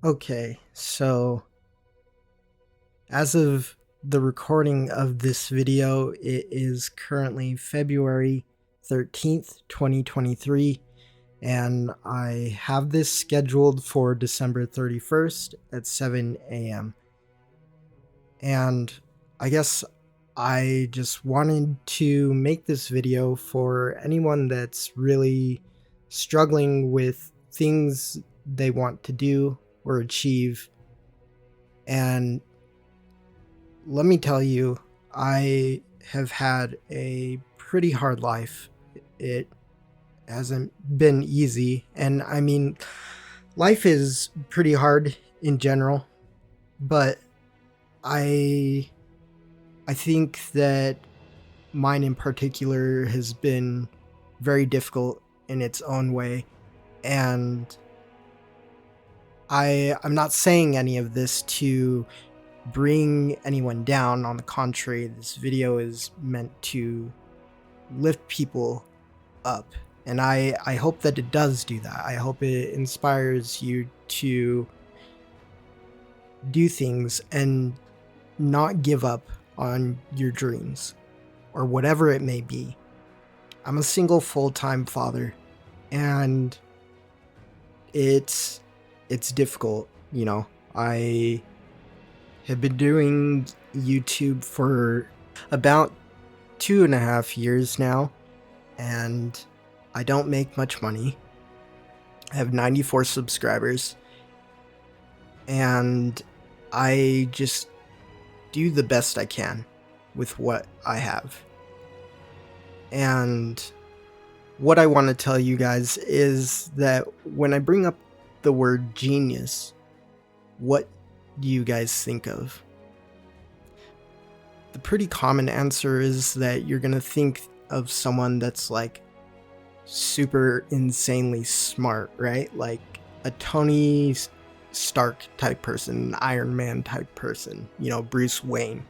Okay, so as of the recording of this video, it is currently February 13th, 2023, and I have this scheduled for December 31st at 7 a.m. And I guess I just wanted to make this video for anyone that's really struggling with things they want to do or achieve. And let me tell you, I have had a pretty hard life. It hasn't been easy. And I mean, life is pretty hard in general, but I I think that mine in particular has been very difficult in its own way. And I'm not saying any of this to bring anyone down. On the contrary, this video is meant to lift people up. And I hope that it does do that. I hope it inspires you to do things and not give up on your dreams or whatever it may be. I'm a single full-time father, and it's difficult, you know. I have been doing YouTube for about 2.5 years now, and I don't make much money. I have 94 subscribers, and I just do the best I can with what I have. And what I want to tell you guys is that when I bring up the word genius, what do you guys think of? The pretty common answer is that you're going to think of someone that's like super insanely smart, right? Like a Tony Stark type person, an Iron Man type person, you know, Bruce Wayne,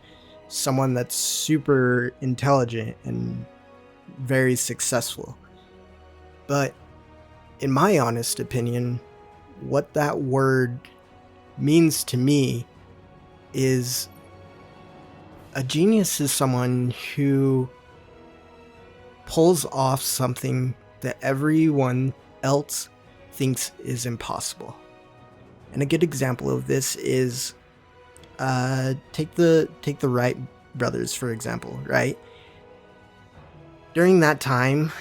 someone that's super intelligent and very successful. But in my honest opinion, what that word means to me is a genius is someone who pulls off something that everyone else thinks is impossible. And a good example of this is take the Wright brothers, for example, right? During that time,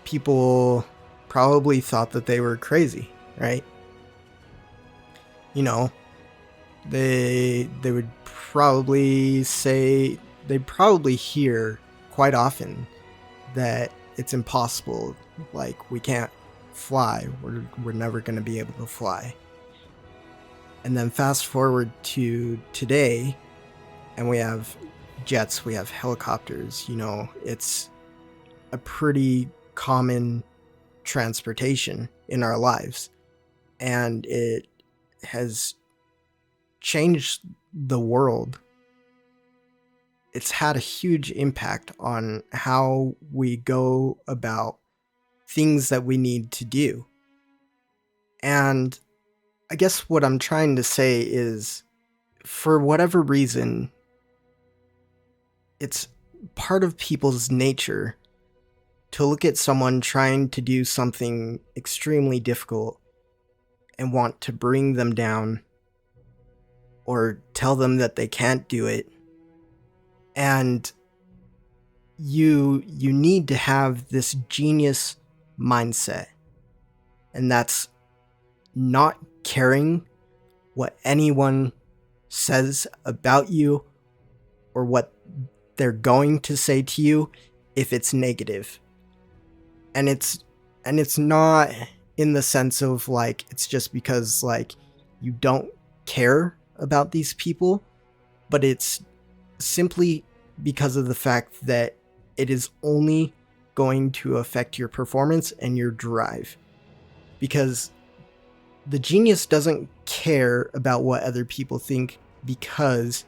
people probably thought that they were crazy, right? You know, they would probably say, they'd probably hear quite often that it's impossible, like we can't fly, we're never going to be able to fly. And then fast forward to today, and we have jets, we have helicopters, you know, it's a pretty common transportation in our lives, and it has changed the world. It's had a huge impact on how we go about things that we need to do. And I guess what I'm trying to say is, for whatever reason, it's part of people's nature to look at someone trying to do something extremely difficult and want to bring them down or tell them that they can't do it. And you need to have this genius mindset, and that's not caring what anyone says about you or what they're going to say to you if it's negative. And it's not in the sense of like it's just because like you don't care about these people, but it's simply because of the fact that it is only going to affect your performance and your drive. Because the genius doesn't care about what other people think, because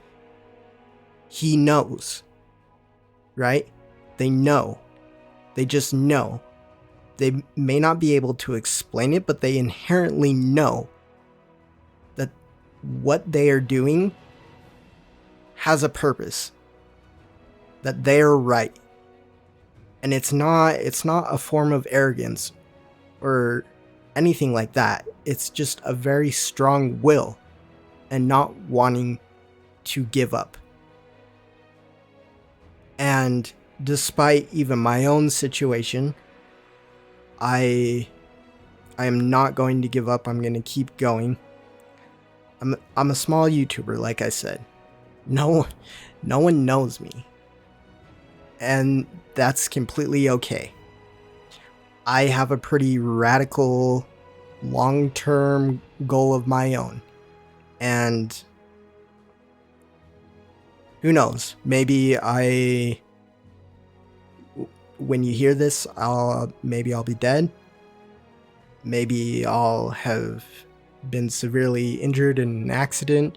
he knows, right? They know. They just know. They may not be able to explain it, but they inherently know what they are doing has a purpose, that they're right. And it's not a form of arrogance or anything like that. It's just a very strong will and not wanting to give up. And despite even my own situation, I am not going to give up. I'm going to keep going. I'm a small YouTuber, like I said. No one knows me. And that's completely okay. I have a pretty radical long-term goal of my own. And who knows? Maybe when you hear this, I'll be dead. Maybe I'll have been severely injured in an accident.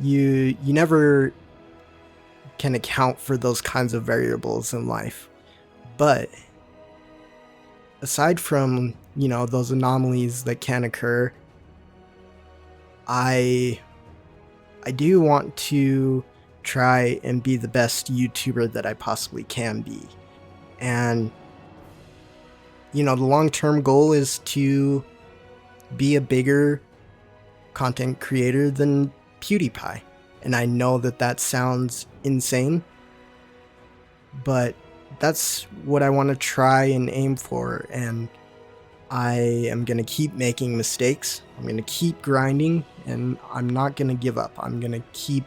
You never can account for those kinds of variables in life. But aside from, those anomalies that can occur, I do want to try and be the best YouTuber that I possibly can be. And, the long-term goal is to be a bigger content creator than PewDiePie. And I know that sounds insane, but that's what I want to try and aim for. And I am going to keep making mistakes. I'm going to keep grinding, and I'm not going to give up. I'm going to keep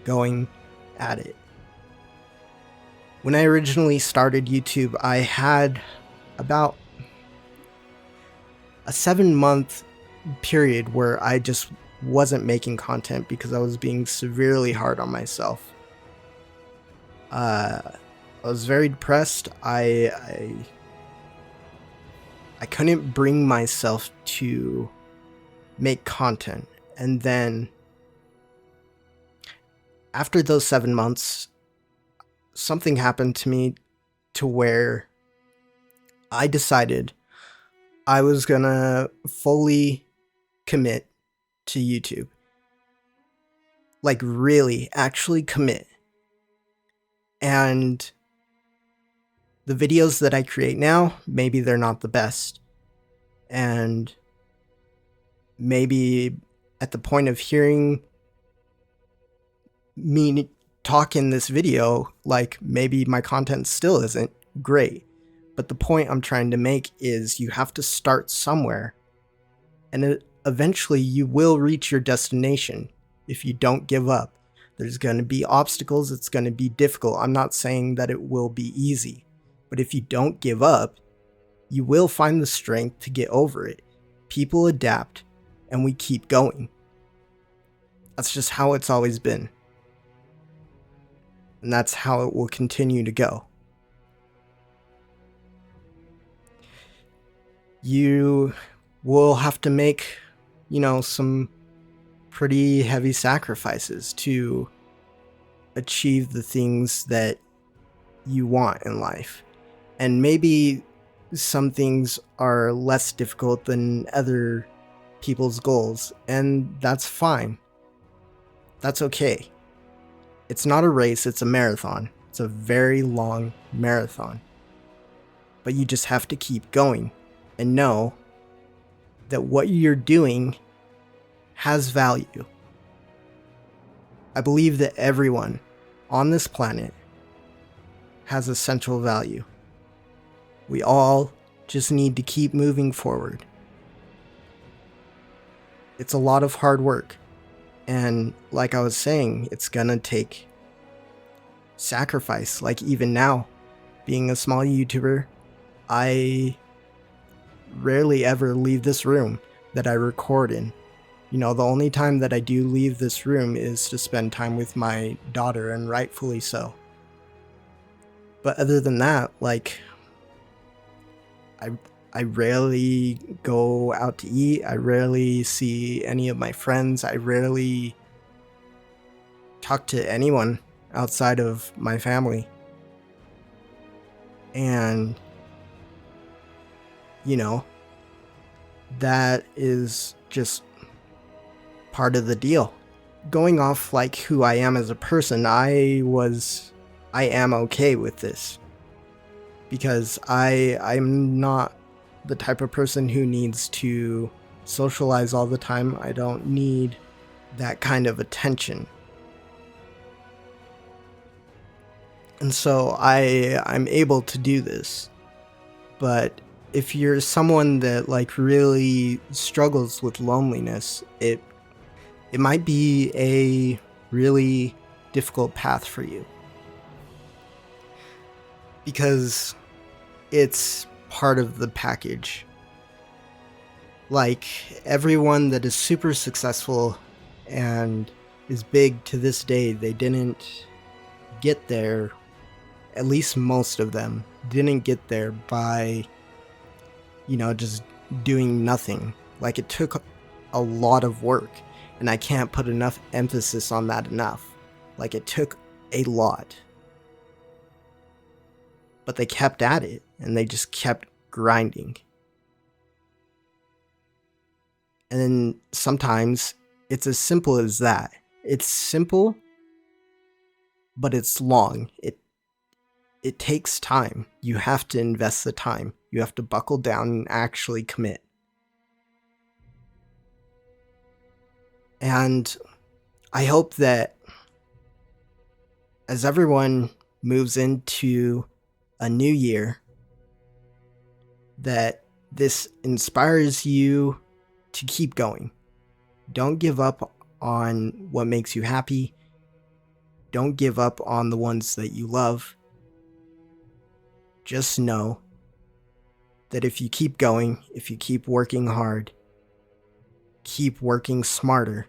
going at it. When I originally started YouTube, I had about a 7-month period where I just wasn't making content because I was being severely hard on myself. I was very depressed. I couldn't bring myself to make content. And then after those 7 months, something happened to me to where I decided I was gonna fully commit to YouTube. Like, really, actually commit. And the videos that I create now, maybe they're not the best. And maybe at the point of hearing me talk in this video, like, maybe my content still isn't great. But the point I'm trying to make is you have to start somewhere. And eventually you will reach your destination if you don't give up. There's going to be obstacles. It's going to be difficult. I'm not saying that it will be easy. But if you don't give up, you will find the strength to get over it. People adapt, and we keep going. That's just how it's always been. And that's how it will continue to go. You will have to make, some pretty heavy sacrifices to achieve the things that you want in life. And maybe some things are less difficult than other people's goals, and that's fine. That's okay. It's not a race, it's a marathon. It's a very long marathon. But you just have to keep going and know that what you're doing has value. I believe that everyone on this planet has essential value. We all just need to keep moving forward. It's a lot of hard work. And like I was saying, it's gonna take sacrifice. Like, even now, being a small YouTuber, I rarely ever leave this room that I record in. The only time that I do leave this room is to spend time with my daughter, and rightfully so. But other than that, like, I rarely go out to eat. I rarely see any of my friends. I rarely talk to anyone outside of my family. And, that is just part of the deal. Going off like who I am as a person, I am okay with this. Because I'm not the type of person who needs to socialize all the time. I don't need that kind of attention. And so I'm able to do this. But if you're someone that like really struggles with loneliness, it might be a really difficult path for you. Because it's part of the package. Like everyone that is super successful and is big to this day, they didn't get there, at least most of them didn't get there by, just doing nothing. Like it took a lot of work, and I can't put enough emphasis on that enough. Like it took a lot. But they kept at it, and they just kept grinding. And then sometimes it's as simple as that. It's simple, but it's long. It takes time. You have to invest the time. You have to buckle down and actually commit. And I hope that as everyone moves into a new year, that this inspires you to keep going. Don't give up on what makes you happy. Don't give up on the ones that you love. Just know that if you keep going, if you keep working hard, keep working smarter,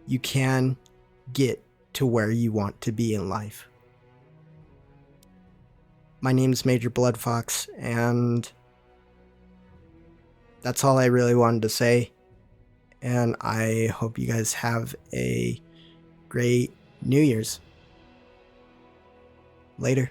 you can get to where you want to be in life. My name's Major Blood Fox, and that's all I really wanted to say. And I hope you guys have a great New Year's. Later.